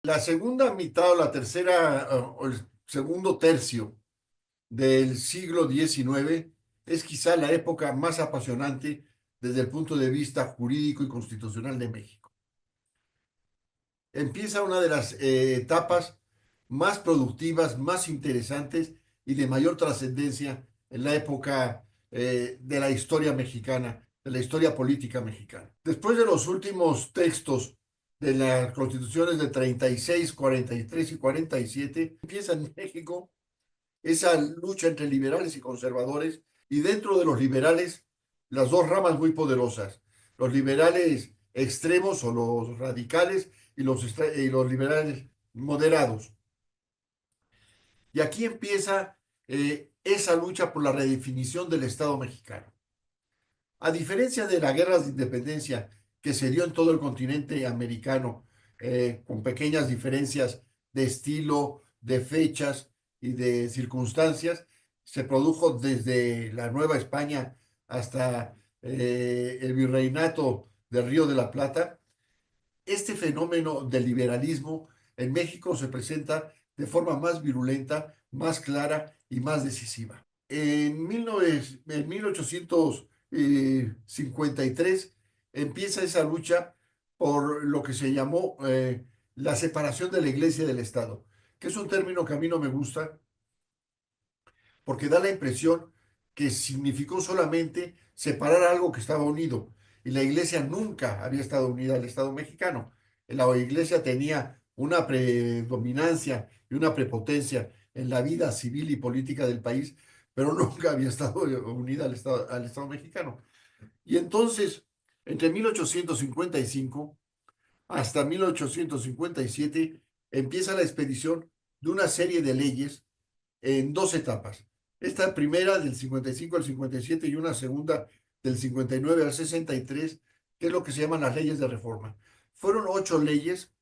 La segunda mitad o la tercera o el segundo tercio del siglo XIX es quizá la época más apasionante desde el punto de vista jurídico y constitucional de México. Empieza una de las etapas más productivas, más interesantes y de mayor trascendencia en la época de la historia mexicana, de la historia política mexicana. Después de los últimos textos de las constituciones de 36, 43 y 47, empieza en México esa lucha entre liberales y conservadores, y dentro de los liberales, las dos ramas muy poderosas, los liberales extremos o los radicales y los liberales moderados. Y aquí empieza esa lucha por la redefinición del Estado mexicano. A diferencia de las guerras de independencia que se dio en todo el continente americano, con pequeñas diferencias de estilo, de fechas y de circunstancias, se produjo desde la Nueva España hasta el virreinato del Río de la Plata. Este fenómeno del liberalismo en México se presenta de forma más virulenta, más clara y más decisiva. En 1853 empieza esa lucha por lo que se llamó la separación de la iglesia y del Estado, que es un término que a mí no me gusta porque da la impresión que significó solamente separar algo que estaba unido. Y la iglesia nunca había estado unida al Estado mexicano. La iglesia tenía una predominancia y una prepotencia en la vida civil y política del país, pero nunca había estado unida al Estado mexicano. Y entonces, entre 1855 hasta 1857, empieza la expedición de una serie de leyes en dos etapas. Esta primera del 55 al 57 y una segunda del 59 al 63, que es lo que se llaman las leyes de reforma. Fueron ocho leyes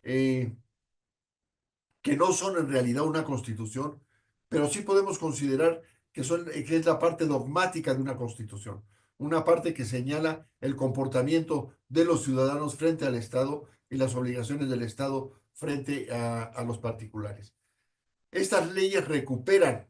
eh, que no son en realidad una constitución, pero sí podemos considerar que es la parte dogmática de una constitución, una parte que señala el comportamiento de los ciudadanos frente al Estado y las obligaciones del Estado frente a los particulares. Estas leyes recuperan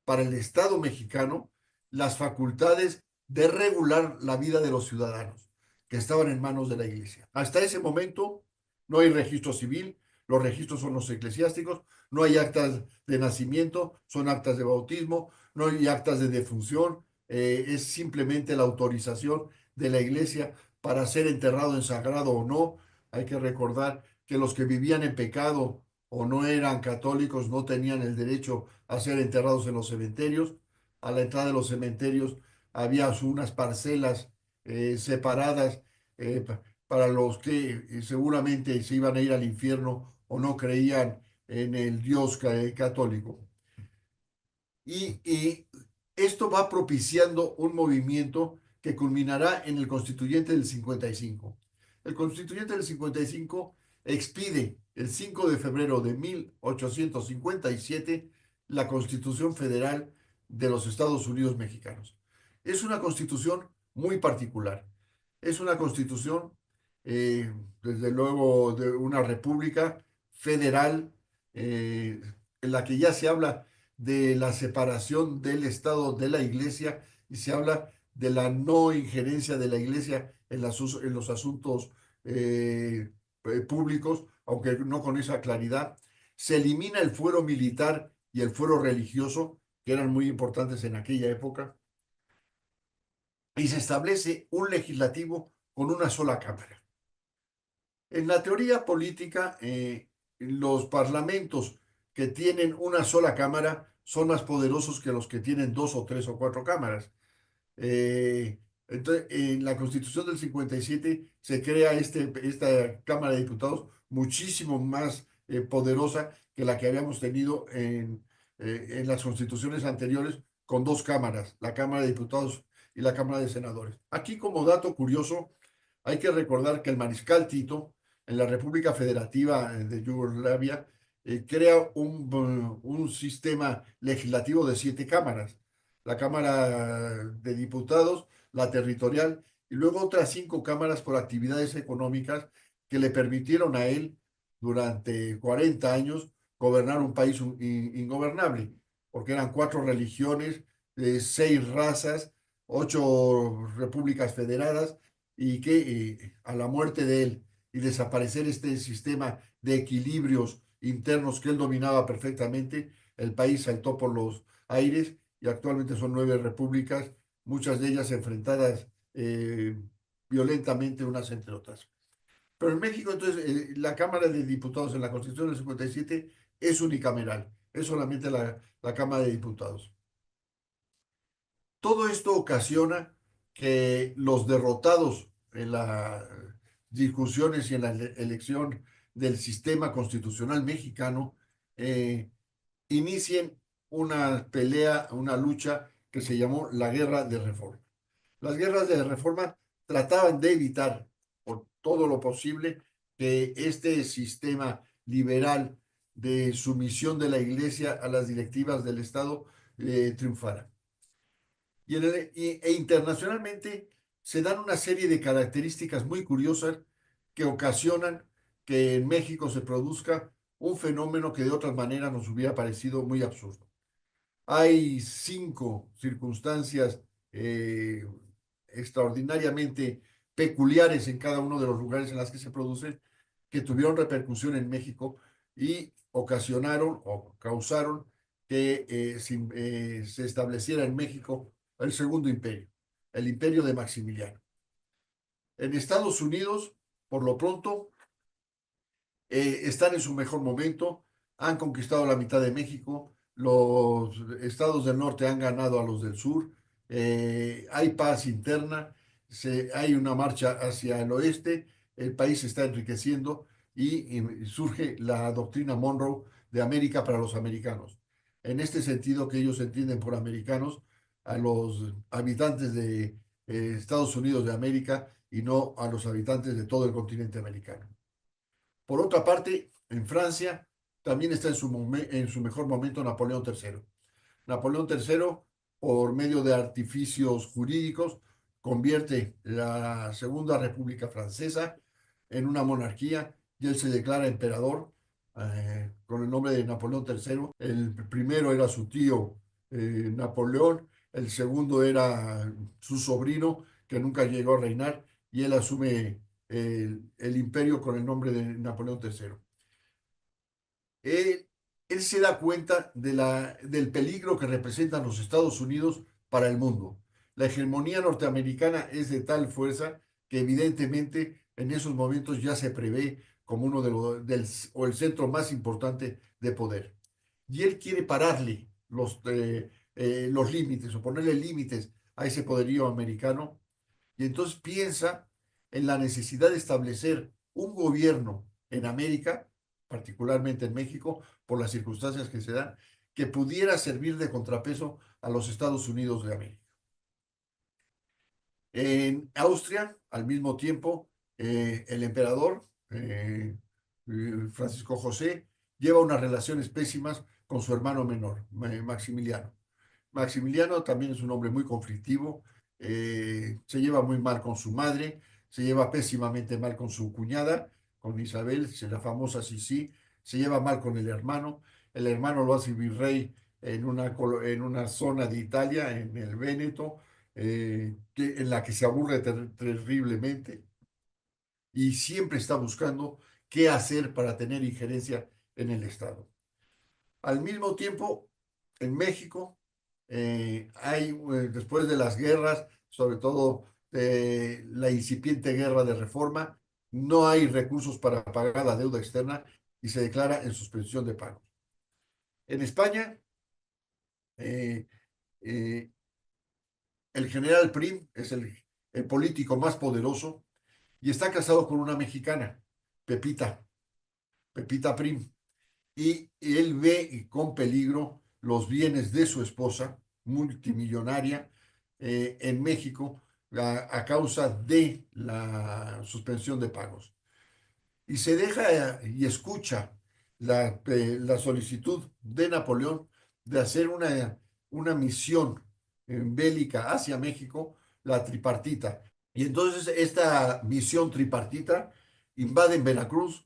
para el Estado mexicano las facultades de regular la vida de los ciudadanos que estaban en manos de la iglesia. Hasta ese momento no hay registro civil, los registros son los eclesiásticos, no hay actas de nacimiento, son actas de bautismo, no hay actas de defunción, es simplemente la autorización de la iglesia para ser enterrado en sagrado o no. Hay que recordar que los que vivían en pecado o no eran católicos no tenían el derecho a ser enterrados en los cementerios. A la entrada de los cementerios había unas parcelas separadas para los que seguramente se iban a ir al infierno o no creían en el Dios católico. Y esto va propiciando un movimiento que culminará en el Constituyente del 55. El Constituyente del 55 expide el 5 de febrero de 1857 la Constitución Federal de los Estados Unidos Mexicanos. Es una constitución muy particular. Es una constitución, desde luego, de una república federal en la que ya se habla de la separación del Estado de la Iglesia y se habla de la no injerencia de la Iglesia en los asuntos públicos, aunque no con esa claridad. Se elimina el fuero militar y el fuero religioso, que eran muy importantes en aquella época, y se establece un legislativo con una sola cámara. En la teoría política, los parlamentos que tienen una sola cámara son más poderosos que los que tienen dos o tres o cuatro cámaras. Entonces, en la Constitución del 57 se crea esta Cámara de Diputados muchísimo más poderosa que la que habíamos tenido en las constituciones anteriores con dos cámaras, la Cámara de Diputados y la Cámara de Senadores. Aquí, como dato curioso, hay que recordar que el mariscal Tito, en la República Federativa de Yugoslavia, crea un sistema legislativo de siete cámaras: la Cámara de Diputados, la territorial, y luego otras cinco cámaras por actividades económicas que le permitieron a él durante 40 años gobernar un país ingobernable, porque eran cuatro religiones, seis razas, ocho repúblicas federadas, y que a la muerte de él y desaparecer este sistema de equilibrios internos que él dominaba perfectamente, el país saltó por los aires y actualmente son nueve repúblicas, muchas de ellas enfrentadas violentamente unas entre otras. Pero en México, entonces, la Cámara de Diputados en la Constitución del 57 es unicameral, es solamente la Cámara de Diputados. Todo esto ocasiona que los derrotados en las discusiones y en la elección del sistema constitucional mexicano eh, inicien una pelea, una lucha que se llamó la Guerra de Reforma. Las guerras de reforma trataban de evitar por todo lo posible que este sistema liberal de sumisión de la Iglesia a las directivas del Estado triunfara. E internacionalmente se dan una serie de características muy curiosas que ocasionan que en México se produzca un fenómeno que de otra manera nos hubiera parecido muy absurdo. Hay cinco circunstancias eh, extraordinariamente peculiares en cada uno de los lugares en las que se producen, que tuvieron repercusión en México y ocasionaron o causaron que se estableciera en México el segundo imperio, el imperio de Maximiliano. En Estados Unidos, por lo pronto, están en su mejor momento, han conquistado la mitad de México, los estados del norte han ganado a los del sur, hay paz interna, hay una marcha hacia el oeste, el país se está enriqueciendo y surge la doctrina Monroe de América para los americanos. En este sentido que ellos entienden por americanos a los habitantes de Estados Unidos de América y no a los habitantes de todo el continente americano. Por otra parte, en Francia también está en su mejor momento Napoleón III. Napoleón III, por medio de artificios jurídicos, convierte la Segunda República Francesa en una monarquía y él se declara emperador con el nombre de Napoleón III. El primero era su tío Napoleón, el segundo era su sobrino, que nunca llegó a reinar, y él asume el imperio con el nombre de Napoleón III. Él, él se da cuenta del peligro que representan los Estados Unidos para el mundo. La hegemonía norteamericana es de tal fuerza que evidentemente en esos momentos ya se prevé como uno de o el centro más importante de poder. Y él quiere pararle los límites o ponerle límites a ese poderío americano y entonces piensa en la necesidad de establecer un gobierno en América, particularmente en México, por las circunstancias que se dan, que pudiera servir de contrapeso a los Estados Unidos de América. En Austria, al mismo tiempo, el emperador Francisco José lleva unas relaciones pésimas con su hermano menor, Maximiliano. Maximiliano también es un hombre muy conflictivo, se lleva muy mal con su madre, se lleva pésimamente mal con su cuñada, con Isabel, la famosa Sisi, se lleva mal con el hermano lo hace virrey en una zona de Italia, en el Véneto, en la que se aburre terriblemente y siempre está buscando qué hacer para tener injerencia en el Estado. Al mismo tiempo, en México, después de las guerras, sobre todo la incipiente guerra de reforma, no hay recursos para pagar la deuda externa y se declara en suspensión de pagos. En España, eh, eh, el general Prim es el político más poderoso y está casado con una mexicana, Pepita, Pepita Prim. Y él ve con peligro los bienes de su esposa, multimillonaria, en México a causa de la suspensión de pagos. Y se deja y escucha la solicitud de Napoleón de hacer una misión bélica hacia México, la tripartita. Y entonces esta misión tripartita invaden Veracruz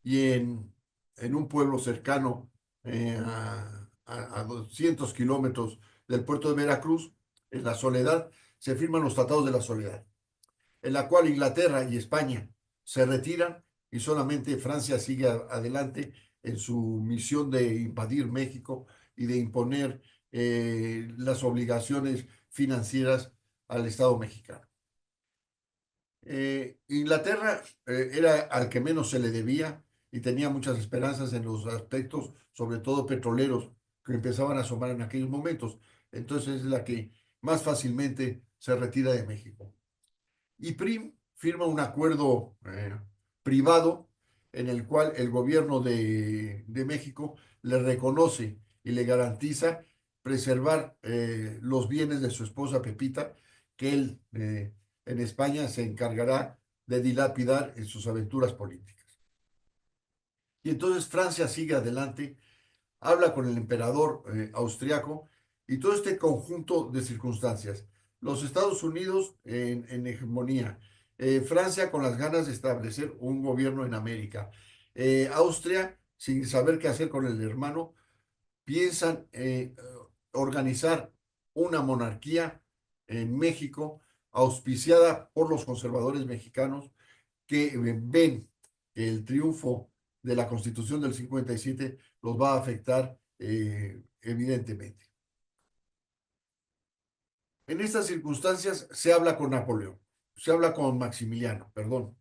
y en un pueblo cercano a 200 kilómetros del puerto de Veracruz, en la Soledad, se firman los tratados de la Soledad, en la cual Inglaterra y España se retiran y solamente Francia sigue adelante en su misión de invadir México y de imponer las obligaciones financieras al Estado mexicano. Inglaterra era al que menos se le debía y tenía muchas esperanzas en los aspectos, sobre todo petroleros, que empezaban a asomar en aquellos momentos. Entonces es la que más fácilmente se retira de México. Y PRIM firma un acuerdo privado en el cual el gobierno de México le reconoce y le garantiza preservar los bienes de su esposa Pepita, que él en España se encargará de dilapidar en sus aventuras políticas. Y entonces Francia sigue adelante, habla con el emperador austriaco y todo este conjunto de circunstancias. Los Estados Unidos en hegemonía, Francia con las ganas de establecer un gobierno en América, Austria sin saber qué hacer con el hermano, piensan organizar una monarquía en México auspiciada por los conservadores mexicanos que ven que el triunfo de la Constitución del 57 los va a afectar evidentemente. En estas circunstancias se habla con Napoleón, se habla con Maximiliano, perdón,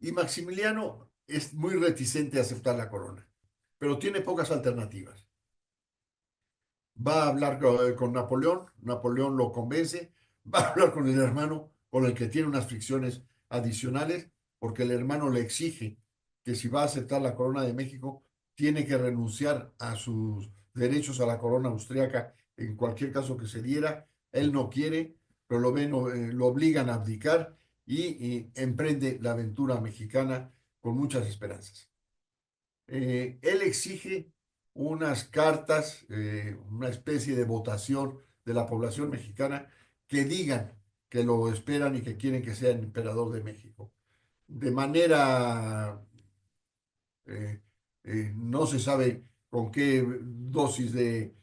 y Maximiliano es muy reticente a aceptar la corona, pero tiene pocas alternativas. Va a hablar con Napoleón, Napoleón lo convence, va a hablar con el hermano con el que tiene unas fricciones adicionales, porque el hermano le exige que si va a aceptar la corona de México, tiene que renunciar a sus derechos a la corona austriaca en cualquier caso que se diera. Él no quiere, pero lo obligan a abdicar y emprende la aventura mexicana con muchas esperanzas. Él exige unas cartas, una especie de votación de la población mexicana que digan que lo esperan y que quieren que sea el emperador de México. De manera, no se sabe con qué dosis de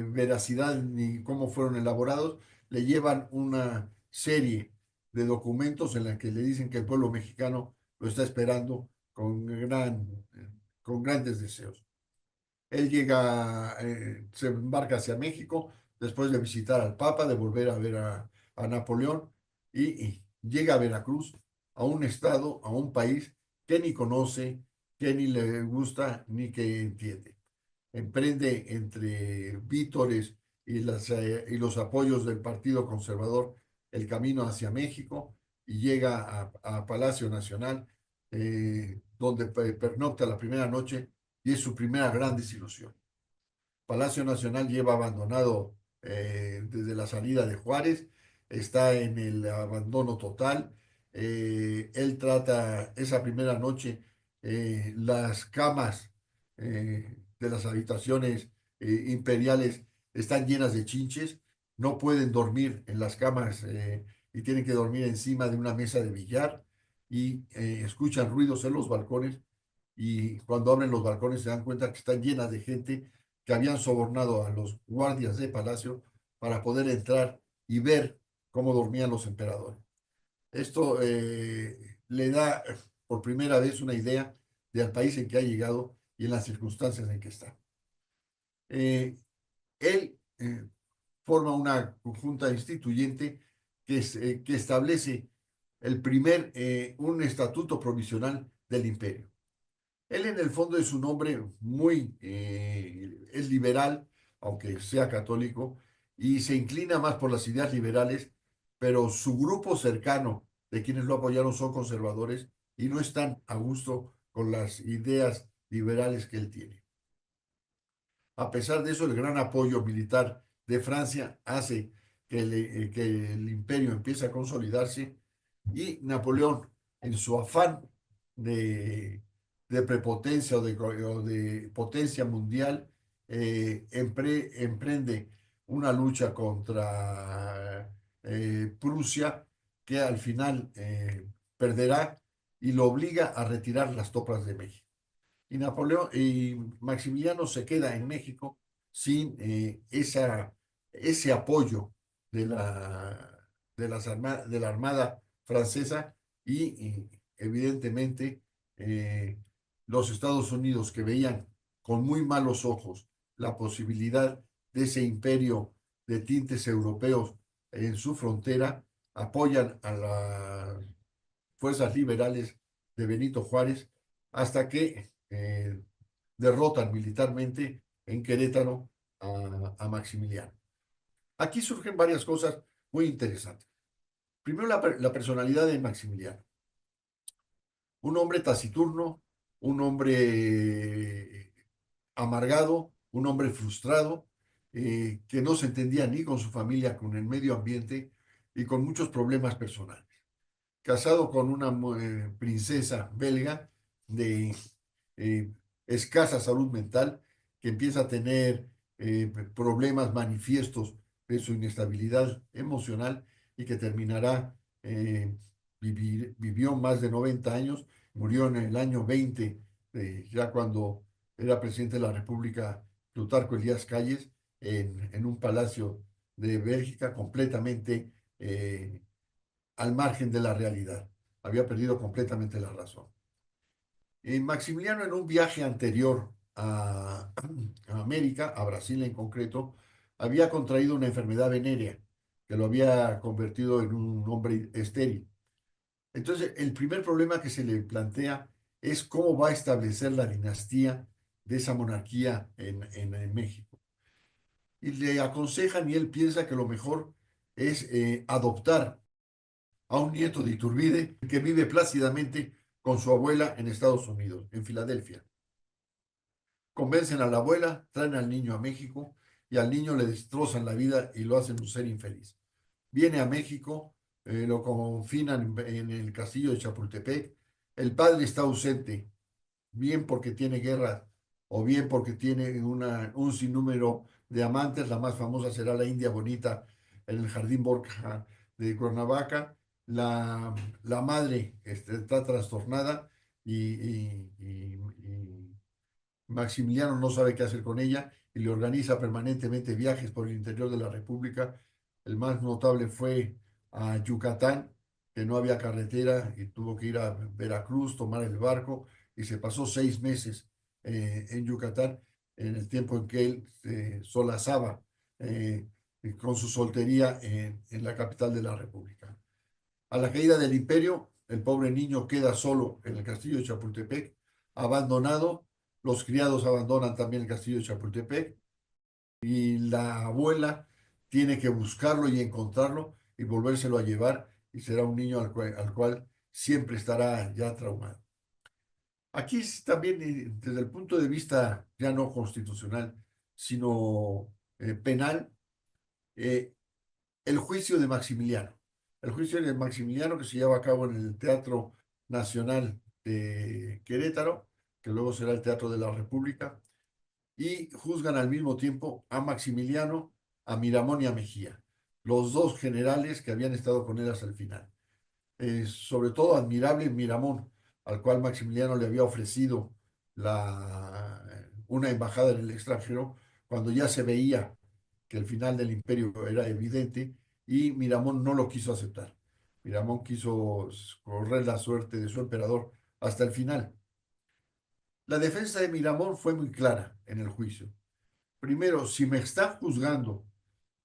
veracidad ni cómo fueron elaborados, le llevan una serie de documentos en la que le dicen que el pueblo mexicano lo está esperando con grandes deseos. Él llega, se embarca hacia México después de visitar al Papa, de volver a ver a Napoleón y llega a Veracruz, a un estado, a un país que ni conoce, que ni le gusta, ni que entiende. Emprende entre vítores y los apoyos del Partido Conservador el camino hacia México y llega a Palacio Nacional, donde pernocta la primera noche y es su primera gran desilusión. Palacio Nacional lleva abandonado desde la salida de Juárez, está en el abandono total. Él trata esa primera noche, las camas de las habitaciones imperiales están llenas de chinches, no pueden dormir en las camas y tienen que dormir encima de una mesa de billar y escuchan ruidos en los balcones y cuando abren los balcones se dan cuenta que están llenas de gente que habían sobornado a los guardias de palacio para poder entrar y ver cómo dormían los emperadores. Esto le da por primera vez una idea del país en que ha llegado y en las circunstancias en que está. Eh, él forma una conjunta instituyente que establece un estatuto provisional del imperio. Él en el fondo es un hombre es liberal, aunque sea católico, y se inclina más por las ideas liberales, pero su grupo cercano de quienes lo apoyaron son conservadores y no están a gusto con las ideas liberales que él tiene. A pesar de eso, el gran apoyo militar de Francia hace que el imperio empiece a consolidarse y Napoleón, en su afán de, de prepotencia o de potencia mundial, emprende una lucha contra Prusia que al final perderá y lo obliga a retirar las tropas de México. Y Maximiliano se queda en México sin ese apoyo de de la Armada francesa y evidentemente eh, los Estados Unidos, que veían con muy malos ojos la posibilidad de ese imperio de tintes europeos en su frontera, apoyan a las fuerzas liberales de Benito Juárez hasta que derrotan militarmente en Querétaro a Maximiliano. Aquí surgen varias cosas muy interesantes. Primero, la personalidad de Maximiliano. Un hombre taciturno, un hombre amargado, un hombre frustrado, que no se entendía ni con su familia, con el medio ambiente y con muchos problemas personales. Casado con una princesa belga de eh, escasa salud mental, que empieza a tener problemas manifiestos de su inestabilidad emocional y que terminará, vivió más de 90 años, murió en el año 20, ya cuando era presidente de la República, Plutarco Elías Calles, en un palacio de Bélgica completamente al margen de la realidad. Había perdido completamente la razón. Maximiliano, en un viaje anterior a América, a Brasil en concreto, había contraído una enfermedad venérea que lo había convertido en un hombre estéril. Entonces, el primer problema que se le plantea es cómo va a establecer la dinastía de esa monarquía en México. Y le aconsejan y él piensa que lo mejor es adoptar a un nieto de Iturbide que vive plácidamente con su abuela en Estados Unidos, en Filadelfia. Convencen a la abuela, traen al niño a México y al niño le destrozan la vida y lo hacen un ser infeliz. Viene a México, lo confinan en el castillo de Chapultepec. El padre está ausente, bien porque tiene guerra o bien porque tiene un sinnúmero de amantes. La más famosa será la India Bonita en el Jardín Borja de Cuernavaca. La madre está trastornada y Maximiliano no sabe qué hacer con ella y le organiza permanentemente viajes por el interior de la República. El más notable fue a Yucatán, que no había carretera y tuvo que ir a Veracruz, tomar el barco y se pasó 6 meses en Yucatán, en el tiempo en que él solazaba eh, con su soltería en la capital de la República. A la caída del imperio, el pobre niño queda solo en el castillo de Chapultepec, abandonado. Los criados abandonan también el castillo de Chapultepec y la abuela tiene que buscarlo y encontrarlo y volvérselo a llevar y será un niño al cual siempre estará ya traumado. Aquí también, desde el punto de vista ya no constitucional, sino penal, eh, el juicio de Maximiliano. El juicio de Maximiliano que se lleva a cabo en el Teatro Nacional de Querétaro, que luego será el Teatro de la República, y juzgan al mismo tiempo a Maximiliano, a Miramón y a Mejía, los dos generales que habían estado con él hasta el final. Sobre todo admirable Miramón, al cual Maximiliano le había ofrecido una embajada en el extranjero cuando ya se veía que el final del imperio era evidente y Miramón no lo quiso aceptar. Miramón quiso correr la suerte de su emperador hasta el final. La defensa de Miramón fue muy clara en el juicio. Primero, si me está juzgando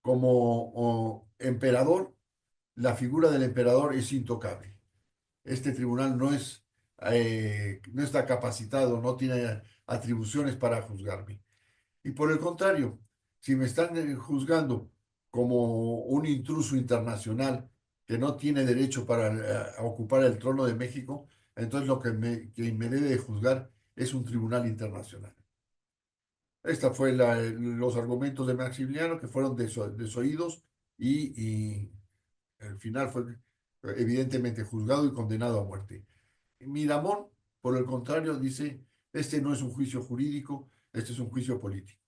como emperador, la figura del emperador es intocable. Este tribunal no está capacitado, no tiene atribuciones para juzgarme. Y por el contrario, si me están juzgando como un intruso internacional que no tiene derecho para ocupar el trono de México, entonces que me debe de juzgar es un tribunal internacional. Esta fue los argumentos de Maximiliano que fueron desoídos y al final fue evidentemente juzgado y condenado a muerte. Miramón, por el contrario, dice, este no es un juicio jurídico, este es un juicio político.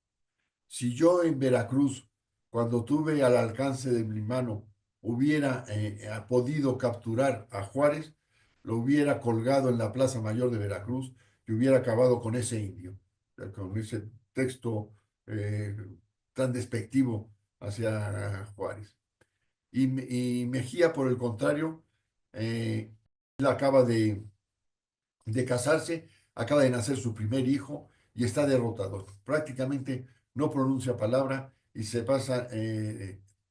Si yo en Veracruz, cuando tuve al alcance de mi mano, hubiera podido capturar a Juárez, lo hubiera colgado en la Plaza Mayor de Veracruz y hubiera acabado con ese indio, con ese texto eh, tan despectivo hacia Juárez. Y Mejía, por el contrario, él acaba de casarse, acaba de nacer su primer hijo y está derrotado. Prácticamente no pronuncia palabra y se pasa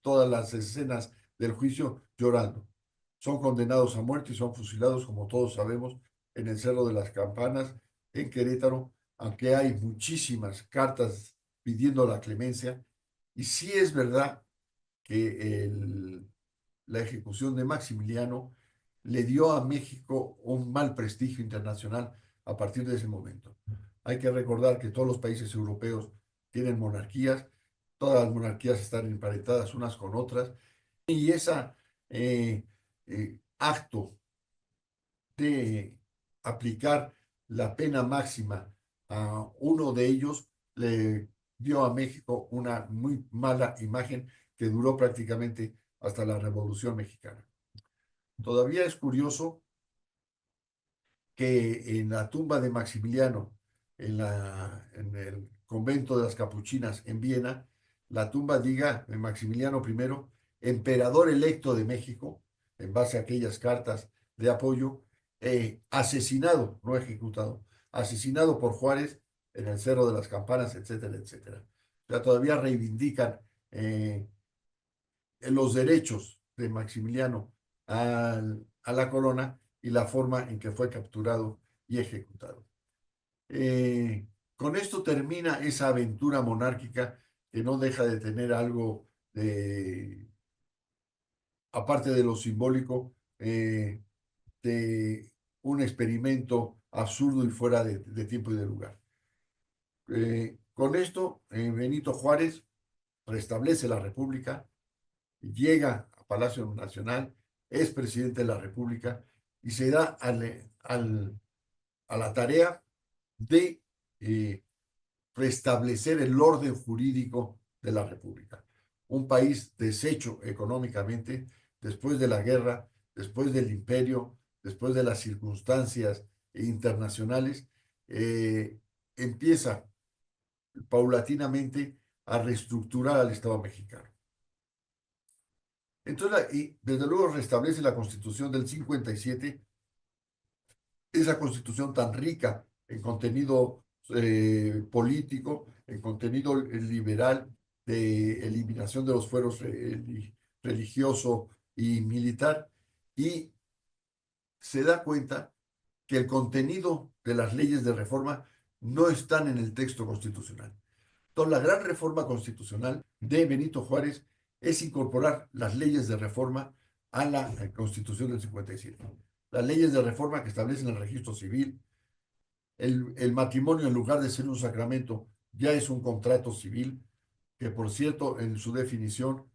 todas las escenas del juicio llorando. Son condenados a muerte y son fusilados, como todos sabemos, en el Cerro de las Campanas, en Querétaro, aunque hay muchísimas cartas pidiendo la clemencia. Y sí es verdad que la ejecución de Maximiliano le dio a México un mal prestigio internacional a partir de ese momento. Hay que recordar que todos los países europeos tienen monarquías, todas las monarquías están emparentadas unas con otras, y ese acto de aplicar la pena máxima a uno de ellos le dio a México una muy mala imagen que duró prácticamente hasta la Revolución Mexicana. Todavía es curioso que en la tumba de Maximiliano, en el convento de las Capuchinas en Viena, la tumba diga de Maximiliano I, emperador electo de México, en base a aquellas cartas de apoyo, asesinado, no ejecutado, asesinado por Juárez en el Cerro de las Campanas, etcétera, etcétera. O sea, todavía reivindican los derechos de Maximiliano a la corona y la forma en que fue capturado y ejecutado. Con esto termina esa aventura monárquica que no deja de tener algo de, aparte de lo simbólico, de un experimento absurdo y fuera de tiempo y de lugar. Con esto, Benito Juárez restablece la República, llega a Palacio Nacional, es presidente de la República y se da a la tarea de restablecer el orden jurídico de la República. Un país deshecho económicamente después de la guerra, después del imperio, después de las circunstancias internacionales, empieza paulatinamente a reestructurar al Estado mexicano. Entonces, y desde luego restablece la Constitución del 57, esa Constitución tan rica en contenido político, en contenido liberal, de eliminación de los fueros religioso y militar, y se da cuenta que el contenido de las leyes de reforma no están en el texto constitucional. Entonces, la gran reforma constitucional de Benito Juárez es incorporar las leyes de reforma a la Constitución del 57. Las leyes de reforma que establecen el registro civil, el matrimonio en lugar de ser un sacramento ya es un contrato civil, que por cierto en su definición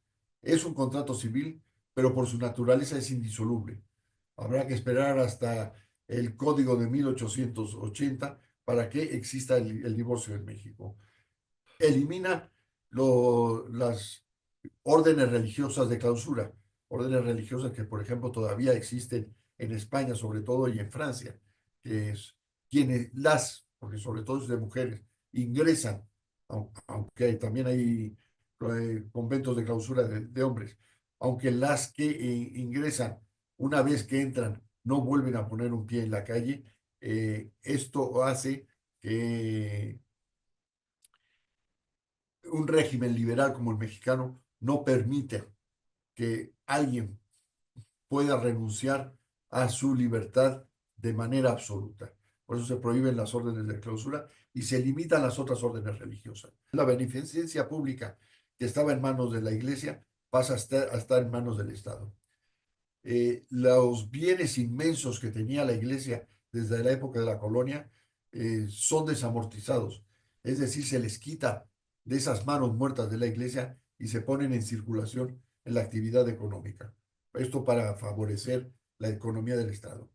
es un contrato civil, pero por su naturaleza es indisoluble. Habrá que esperar hasta el Código de 1880 para que exista el divorcio en México. Elimina las órdenes religiosas de clausura, órdenes religiosas que, por ejemplo, todavía existen en España, sobre todo, y en Francia, que es quienes porque sobre todo es de mujeres, ingresan, aunque también hay conventos de clausura de hombres, aunque las que ingresan, una vez que entran, no vuelven a poner un pie en la calle, esto hace que un régimen liberal como el mexicano no permite que alguien pueda renunciar a su libertad de manera absoluta. Por eso se prohíben las órdenes de clausura y se limitan las otras órdenes religiosas. La beneficencia pública que estaba en manos de la iglesia pasa a estar en manos del Estado. Los bienes inmensos que tenía la iglesia desde la época de la colonia son desamortizados, es decir, se les quita de esas manos muertas de la iglesia y se ponen en circulación en la actividad económica. Esto para favorecer la economía del Estado.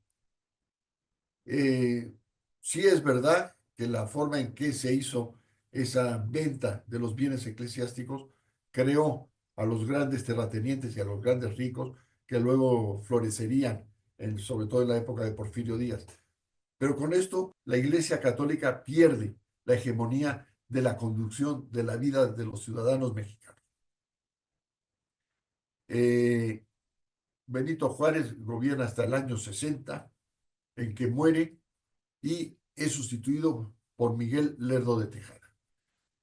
Eh, sí es verdad que la forma en que se hizo esa venta de los bienes eclesiásticos creó a los grandes terratenientes y a los grandes ricos que luego florecerían sobre todo en la época de Porfirio Díaz. Pero con esto, la Iglesia Católica pierde la hegemonía de la conducción de la vida de los ciudadanos mexicanos. Eh, Benito Juárez gobierna hasta el año 60, en que muere y es sustituido por Miguel Lerdo de Tejada.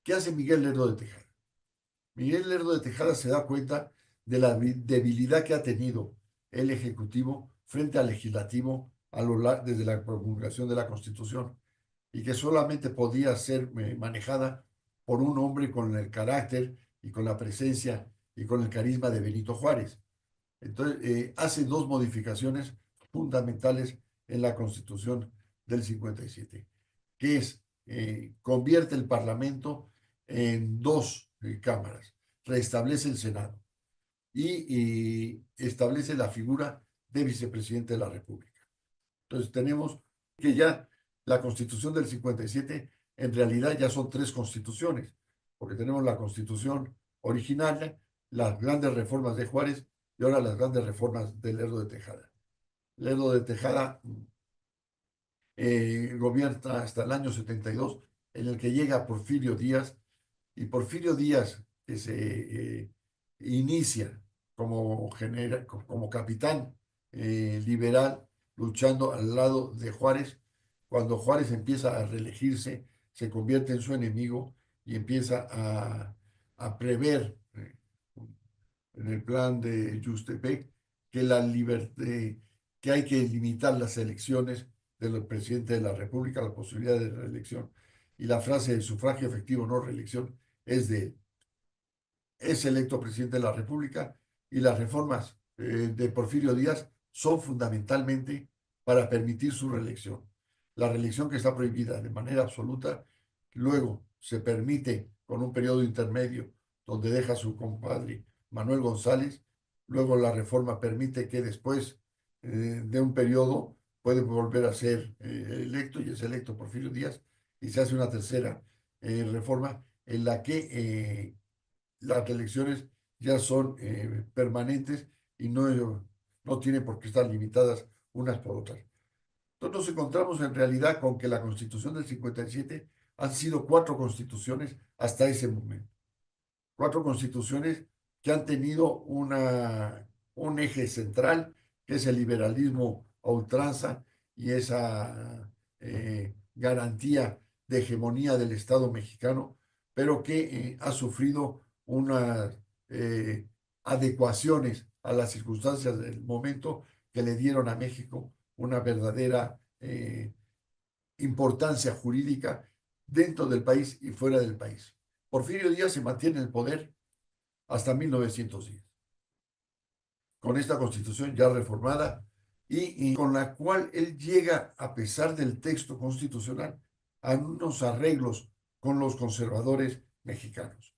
¿Qué hace Miguel Lerdo de Tejada? Miguel Lerdo de Tejada se da cuenta de la debilidad que ha tenido el Ejecutivo frente al Legislativo desde la promulgación de la Constitución y que solamente podía ser manejada por un hombre con el carácter y con la presencia y con el carisma de Benito Juárez. Entonces, hace dos modificaciones fundamentales en la Constitución del 57, que es, convierte el Parlamento en dos cámaras, restablece el Senado y establece la figura de vicepresidente de la República. Entonces, tenemos que ya la Constitución del 57 en realidad ya son tres constituciones, porque tenemos la Constitución original, las grandes reformas de Juárez y ahora las grandes reformas de Lerdo de Tejada. Lerdo de Tejada gobierna hasta el año 72, en el que llega Porfirio Díaz, y Porfirio Díaz, que se inicia como capitán liberal, luchando al lado de Juárez. Cuando Juárez empieza a reelegirse, se convierte en su enemigo y empieza a prever en el plan de Justepec que hay que limitar las elecciones del presidente de la República, la posibilidad de reelección. Y la frase de sufragio efectivo, no reelección, es de es electo presidente de la República y las reformas de Porfirio Díaz son fundamentalmente para permitir su reelección. La reelección que está prohibida de manera absoluta, luego se permite con un periodo intermedio donde deja a su compadre Manuel González, luego la reforma permite que después de un periodo puede volver a ser electo y es electo Porfirio Díaz y se hace una tercera reforma en la que las elecciones ya son permanentes y no tienen por qué estar limitadas unas por otras. Entonces nos encontramos en realidad con que la Constitución del 57 han sido cuatro constituciones hasta ese momento. Cuatro constituciones que han tenido un eje central, que es el liberalismo a ultranza y esa garantía de hegemonía del Estado mexicano, pero que ha sufrido unas adecuaciones a las circunstancias del momento que le dieron a México una verdadera importancia jurídica dentro del país y fuera del país. Porfirio Díaz se mantiene en el poder hasta 1910, con esta constitución ya reformada y con la cual él llega, a pesar del texto constitucional, a unos arreglos con los conservadores mexicanos.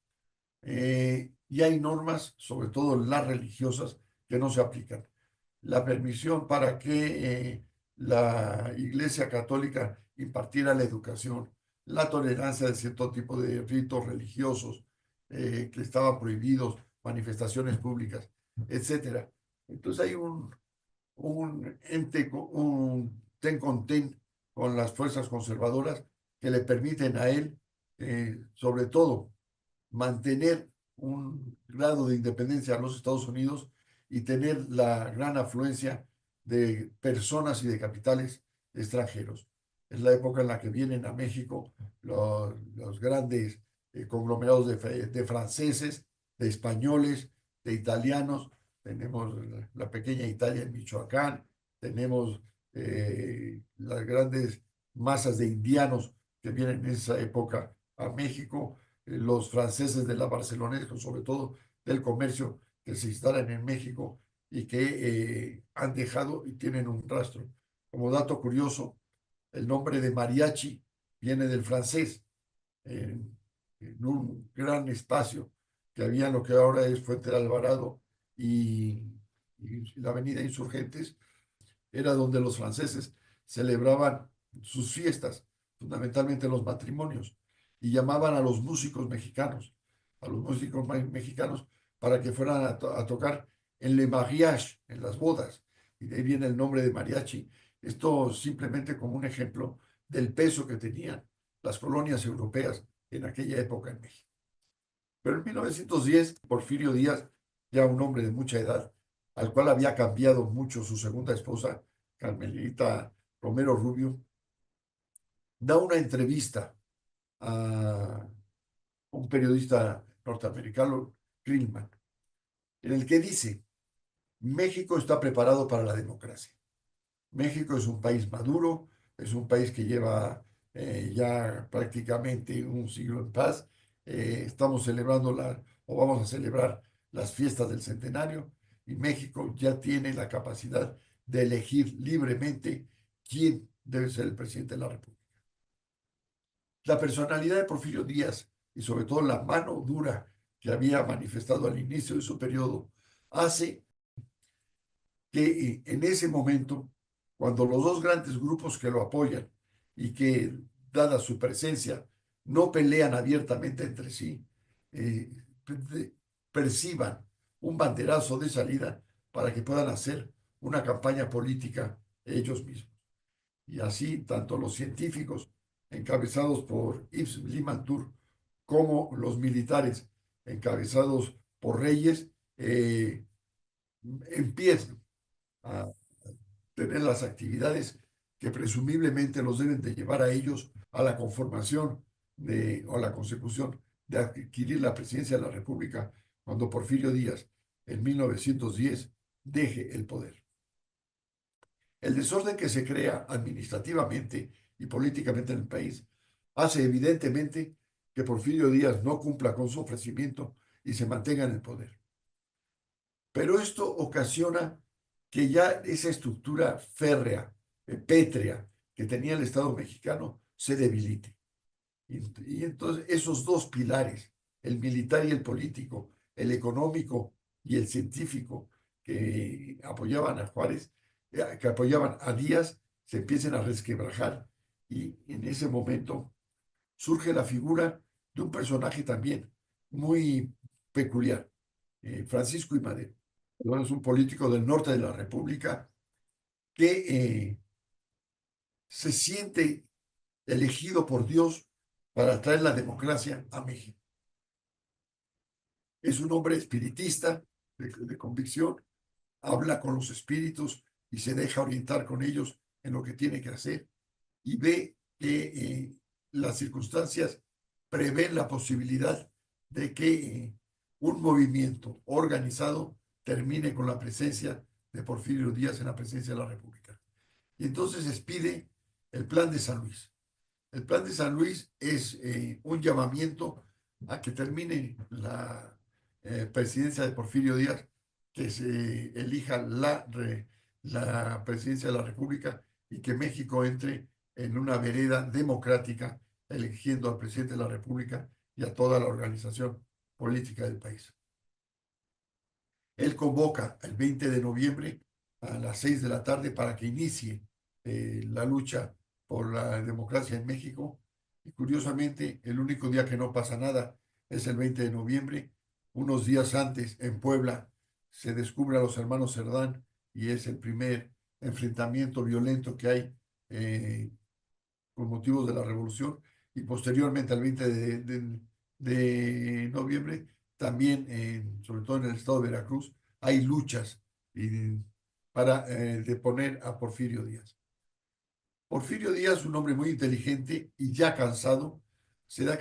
Y hay normas, sobre todo las religiosas, que no se aplican. La permisión para que la Iglesia Católica impartiera la educación, la tolerancia de cierto tipo de ritos religiosos que estaban prohibidos, manifestaciones públicas, etcétera. Entonces hay un ente, un ten con ten con las fuerzas conservadoras que le permiten a él, sobre todo, mantener un grado de independencia a los Estados Unidos y tener la gran afluencia de personas y de capitales extranjeros. Es la época en la que vienen a México los grandes conglomerados de franceses, de españoles, de italianos. Tenemos la pequeña Italia en Michoacán, tenemos las grandes masas de indianos que vienen en esa época a México, los franceses de la Barceloneta, sobre todo del comercio que se instalan en México y que han dejado y tienen un rastro. Como dato curioso, el nombre de mariachi viene del francés, en un gran espacio que había en lo que ahora es Fuente de Alvarado y la Avenida Insurgentes, era donde los franceses celebraban sus fiestas, fundamentalmente los matrimonios, y llamaban a los músicos mexicanos, para que fueran a tocar en le mariage, en las bodas, y de ahí viene el nombre de mariachi. Esto simplemente como un ejemplo del peso que tenían las colonias europeas en aquella época en México. Pero en 1910, Porfirio Díaz, ya un hombre de mucha edad, al cual había cambiado mucho su segunda esposa, Carmelita Romero Rubio, da una entrevista a un periodista norteamericano, Grillman, en el que dice, México está preparado para la democracia. México es un país maduro, es un país que lleva ya prácticamente un siglo en paz. Estamos celebrando o vamos a celebrar las fiestas del centenario y México ya tiene la capacidad de elegir libremente quién debe ser el presidente de la República. La personalidad de Porfirio Díaz y sobre todo la mano dura que había manifestado al inicio de su periodo hace que en ese momento, cuando los dos grandes grupos que lo apoyan y que, dada su presencia, no pelean abiertamente entre sí, eh, perciban un banderazo de salida para que puedan hacer una campaña política ellos mismos. Y así, tanto los científicos, encabezados por Yves Limantour, como los militares, encabezados por Reyes, empiezan a tener las actividades que presumiblemente los deben de llevar a ellos a la conformación o a la consecución de adquirir la presidencia de la República cuando Porfirio Díaz en 1910 deje el poder. El desorden que se crea administrativamente y políticamente en el país hace evidentemente que Porfirio Díaz no cumpla con su ofrecimiento y se mantenga en el poder. Pero esto ocasiona que ya esa estructura férrea, pétrea, que tenía el Estado mexicano, se debilite. Y entonces esos dos pilares, el militar y el político, el económico y el científico, que apoyaban a Juárez, que apoyaban a Díaz, se empiezan a resquebrajar. Y en ese momento surge la figura de un personaje también muy peculiar, Francisco I. Madero. Es un político del norte de la República que se siente elegido por Dios para traer la democracia a México. Es un hombre espiritista de convicción, habla con los espíritus y se deja orientar con ellos en lo que tiene que hacer y ve que las circunstancias prevén la posibilidad de que un movimiento organizado termine con la presencia de Porfirio Díaz en la presidencia de la República. Y entonces expide el Plan de San Luis. El Plan de San Luis es un llamamiento a que termine la presidencia de Porfirio Díaz, que se elija la presidencia de la República y que México entre en una vereda democrática, eligiendo al presidente de la República y a toda la organización política del país. Él convoca el 20 de noviembre a las 6 de la tarde para que inicie la lucha por la democracia en México. Y curiosamente, el único día que no pasa nada es el 20 de noviembre. Unos días antes, en Puebla, se descubre a los hermanos Cerdán y es el primer enfrentamiento violento que hay con motivos de la revolución. Y posteriormente, al 20 de noviembre, también, sobre todo en el estado de Veracruz, hay luchas para deponer a Porfirio Díaz. Porfirio Díaz, un hombre muy inteligente y ya cansado, se da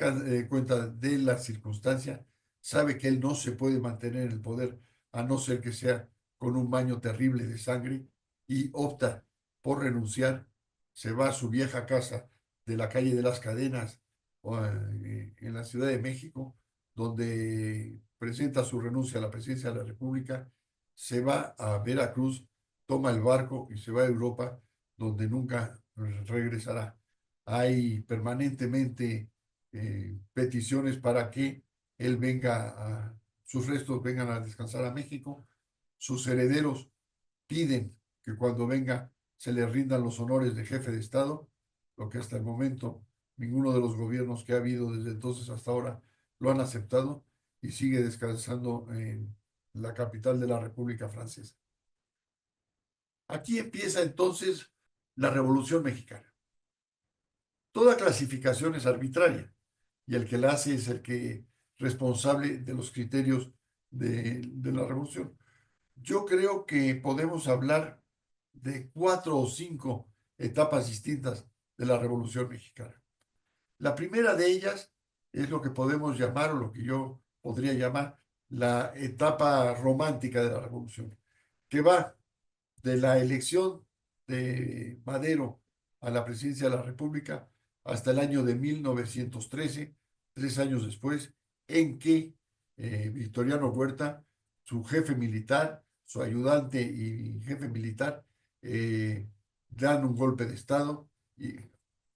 cuenta de la circunstancia, sabe que él no se puede mantener en el poder a no ser que sea con un baño terrible de sangre y opta por renunciar, se va a su vieja casa de la calle de las Cadenas en la Ciudad de México, donde presenta su renuncia a la presidencia de la República, se va a Veracruz, toma el barco y se va a Europa, donde nunca regresará. Hay permanentemente peticiones para que él sus restos vengan a descansar a México. Sus herederos piden que cuando venga se le rindan los honores de jefe de Estado, lo que hasta el momento ninguno de los gobiernos que ha habido desde entonces hasta ahora lo han aceptado y sigue descansando en la capital de la República Francesa. Aquí empieza entonces la Revolución Mexicana. Toda clasificación es arbitraria y el que la hace es el que responsable de los criterios de la revolución. Yo creo que podemos hablar de 4 o 5 etapas distintas de la Revolución Mexicana. La primera de ellas es lo que podemos llamar, o lo que yo podría llamar, la etapa romántica de la Revolución, que va de la elección de Madero a la presidencia de la República hasta el año de 1913, 3 años después, en que Victoriano Huerta, su jefe militar, su ayudante y jefe militar, dan un golpe de Estado y,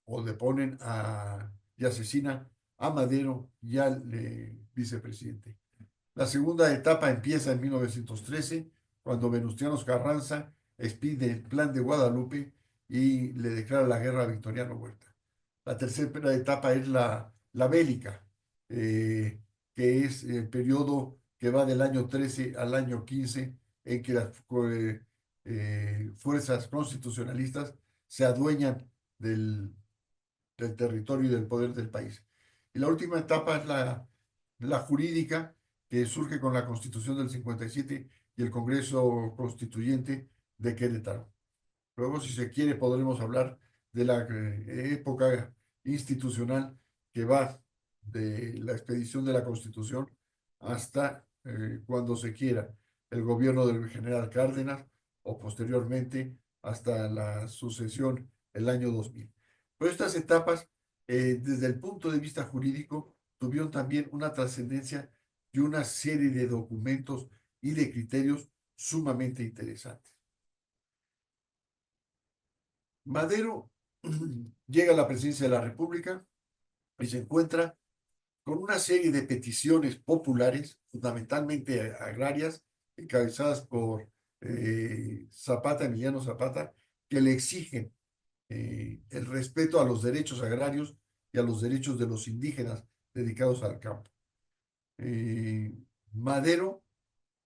o deponen y asesinan a Madero y al vicepresidente. La segunda etapa empieza en 1913, cuando Venustiano Carranza expide el Plan de Guadalupe y le declara la guerra a Victoriano Huerta. La tercera etapa es la bélica, eh, que es el periodo que va del año 13 al año 15, en que las fuerzas constitucionalistas se adueñan del territorio y del poder del país. Y la última etapa es la jurídica, que surge con la Constitución del 57 y el Congreso Constituyente de Querétaro. Luego, si se quiere, podremos hablar de la época institucional que va de la expedición de la Constitución hasta cuando se quiera el gobierno del general Cárdenas o posteriormente hasta la sucesión el año 2000. Pero estas etapas, desde el punto de vista jurídico, tuvieron también una trascendencia y una serie de documentos y de criterios sumamente interesantes. Madero llega a la presidencia de la República y se encuentra con una serie de peticiones populares, fundamentalmente agrarias, encabezadas por Zapata, Emiliano Zapata, que le exigen el respeto a los derechos agrarios y a los derechos de los indígenas dedicados al campo. Eh, Madero,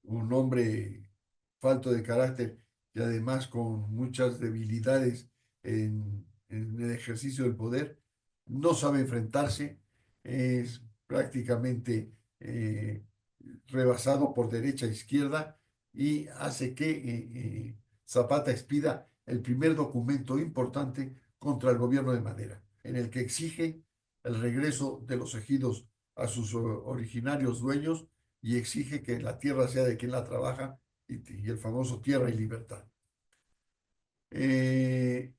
un hombre falto de carácter y además con muchas debilidades en el ejercicio del poder, no sabe enfrentarse, es prácticamente rebasado por derecha e izquierda y hace que Zapata expida el primer documento importante contra el gobierno de Madera, en el que exige el regreso de los ejidos a sus originarios dueños y exige que la tierra sea de quien la trabaja y el famoso tierra y libertad. Eh,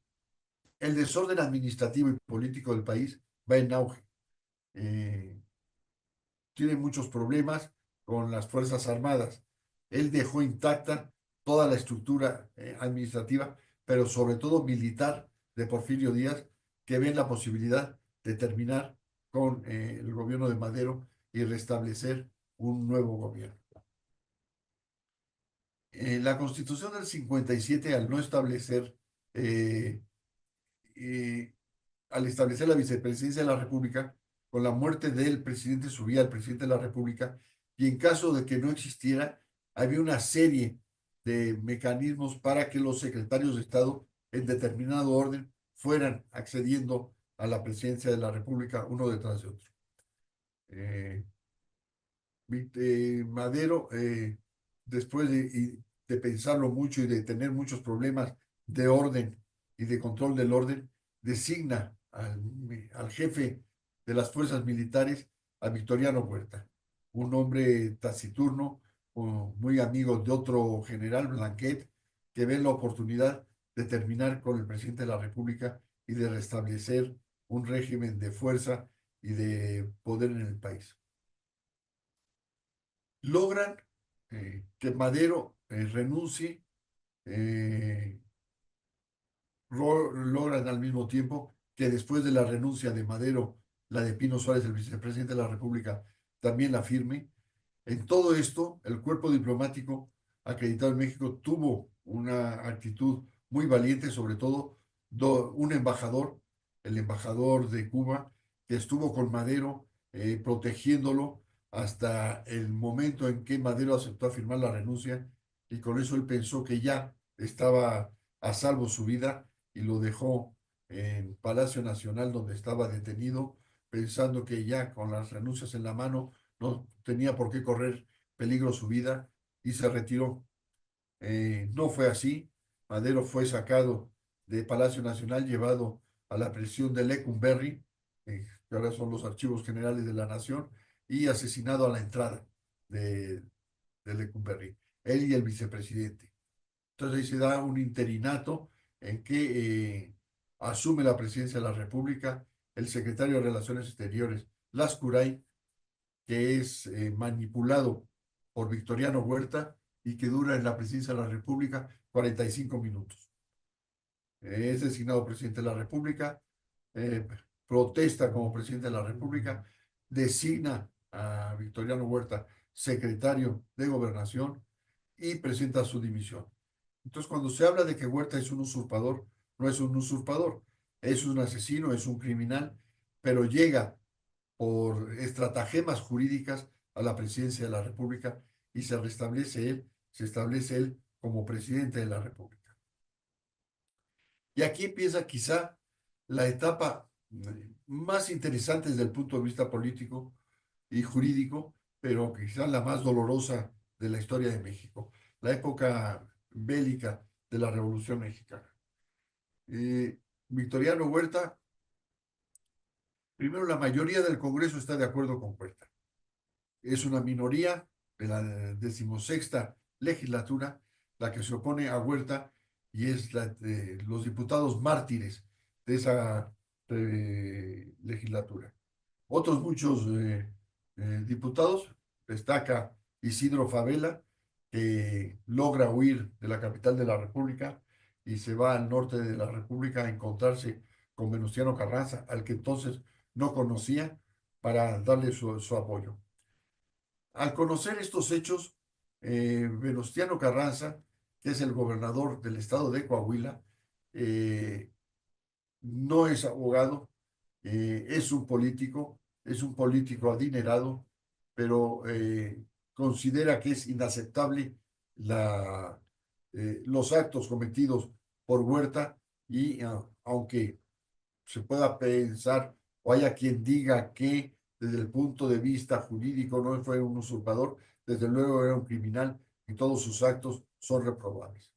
el desorden administrativo y político del país va en auge. Eh, Tiene muchos problemas con las Fuerzas Armadas. Él dejó intacta toda la estructura administrativa, pero sobre todo militar de Porfirio Díaz, que ven la posibilidad de terminar con el gobierno de Madero y restablecer un nuevo gobierno. La Constitución del 57, eh, eh, al establecer la vicepresidencia de la República, con la muerte del presidente subía al presidente de la República, y en caso de que no existiera, había una serie de mecanismos para que los secretarios de Estado, en determinado orden, fueran accediendo a la presidencia de la República uno detrás de otro. Eh, Madero, después de pensarlo mucho y de tener muchos problemas de orden y de control del orden, designa al jefe de las fuerzas militares, a Victoriano Huerta, un hombre taciturno, muy amigo de otro general, Blanquet, que ve la oportunidad de terminar con el presidente de la República y de restablecer un régimen de fuerza y de poder en el país. Logran que Madero renuncie, eh, logran al mismo tiempo que después de la renuncia de Madero, la de Pino Suárez, el vicepresidente de la República, también la firme. En todo esto, el cuerpo diplomático acreditado en México tuvo una actitud muy valiente, sobre todo un embajador, el embajador de Cuba, que estuvo con Madero protegiéndolo hasta el momento en que Madero aceptó firmar la renuncia y con eso él pensó que ya estaba a salvo su vida y lo dejó en Palacio Nacional donde estaba detenido, pensando que ya con las renuncias en la mano no tenía por qué correr peligro su vida y se retiró. No fue así. Madero fue sacado de Palacio Nacional, llevado a la prisión de Lecumberri, que ahora son los archivos generales de la nación, y asesinado a la entrada de, de Lecumberri, él y el vicepresidente. Entonces ahí se da un interinato en que asume la presidencia de la República el secretario de Relaciones Exteriores, Lascuray, que es manipulado por Victoriano Huerta y que dura en la presidencia de la República 45 minutos. Es designado presidente de la República, eh, protesta como presidente de la República, designa a Victoriano Huerta secretario de Gobernación y presenta su dimisión. Entonces, cuando se habla de que Huerta es un usurpador, no es un usurpador, es un asesino, es un criminal, pero llega por estratagemas jurídicas a la presidencia de la República y se establece él como presidente de la República. Y aquí empieza quizá la etapa más interesante desde el punto de vista político y jurídico, pero quizá la más dolorosa de la historia de México, la época bélica de la Revolución Mexicana. Victoriano Huerta, primero la mayoría del Congreso está de acuerdo con Huerta. Es una minoría de la decimosexta legislatura la que se opone a Huerta y es los diputados mártires de esa legislatura. Otros muchos diputados, destaca Isidro Favela, que logra huir de la capital de la República y se va al norte de la República a encontrarse con Venustiano Carranza, al que entonces no conocía, para darle su apoyo. Al conocer estos hechos, Venustiano Carranza, que es el gobernador del estado de Coahuila, eh, no es abogado, es un político adinerado, pero considera que es inaceptable la, los actos cometidos por Huerta y aunque se pueda pensar o haya quien diga que desde el punto de vista jurídico no fue un usurpador, desde luego era un criminal y todos sus actos son reprobables.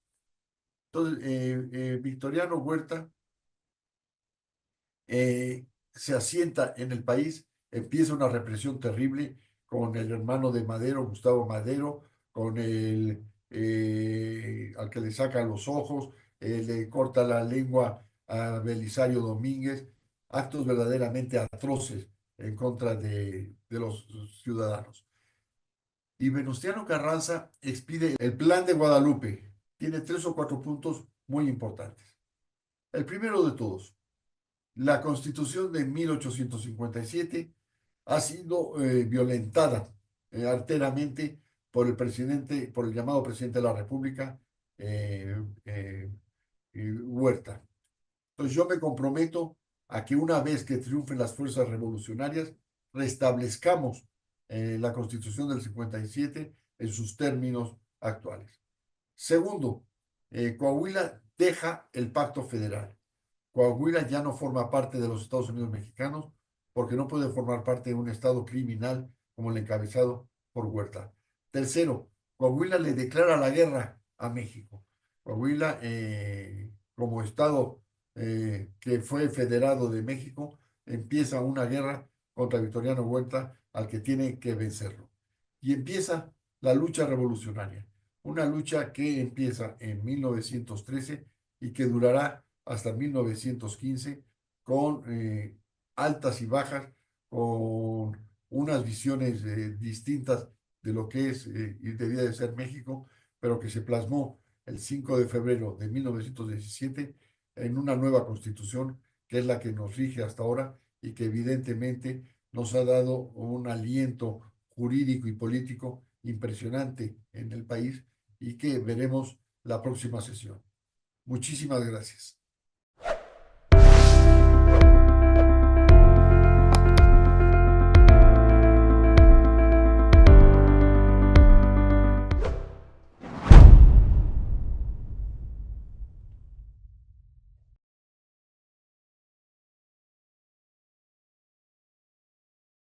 Entonces, Victoriano Huerta se asienta en el país, empieza una represión terrible con el hermano de Madero, Gustavo Madero, con el al que le saca los ojos, le corta la lengua a Belisario Domínguez, actos verdaderamente atroces en contra de los ciudadanos. Y Venustiano Carranza expide el Plan de Guadalupe. Tiene 3 o 4 puntos muy importantes. El primero de todos, la Constitución de 1857 ha sido violentada arteramente por el presidente, por el llamado presidente de la República, eh, eh, Huerta. Entonces yo me comprometo a que una vez que triunfen las fuerzas revolucionarias, restablezcamos la Constitución del 57 en sus términos actuales. Segundo, Coahuila deja el pacto federal. Coahuila ya no forma parte de los Estados Unidos mexicanos porque no puede formar parte de un estado criminal como el encabezado por Huerta. Tercero, Coahuila le declara la guerra a México. Coahuila, como estado que fue federado de México, empieza una guerra contra Victoriano Huerta al que tiene que vencerlo. Y empieza la lucha revolucionaria, una lucha que empieza en 1913 y que durará hasta 1915 con altas y bajas, con unas visiones distintas de lo que es y debía de ser México, pero que se plasmó el 5 de febrero de 1917 en una nueva constitución que es la que nos rige hasta ahora y que evidentemente nos ha dado un aliento jurídico y político impresionante en el país y que veremos la próxima sesión. Muchísimas gracias.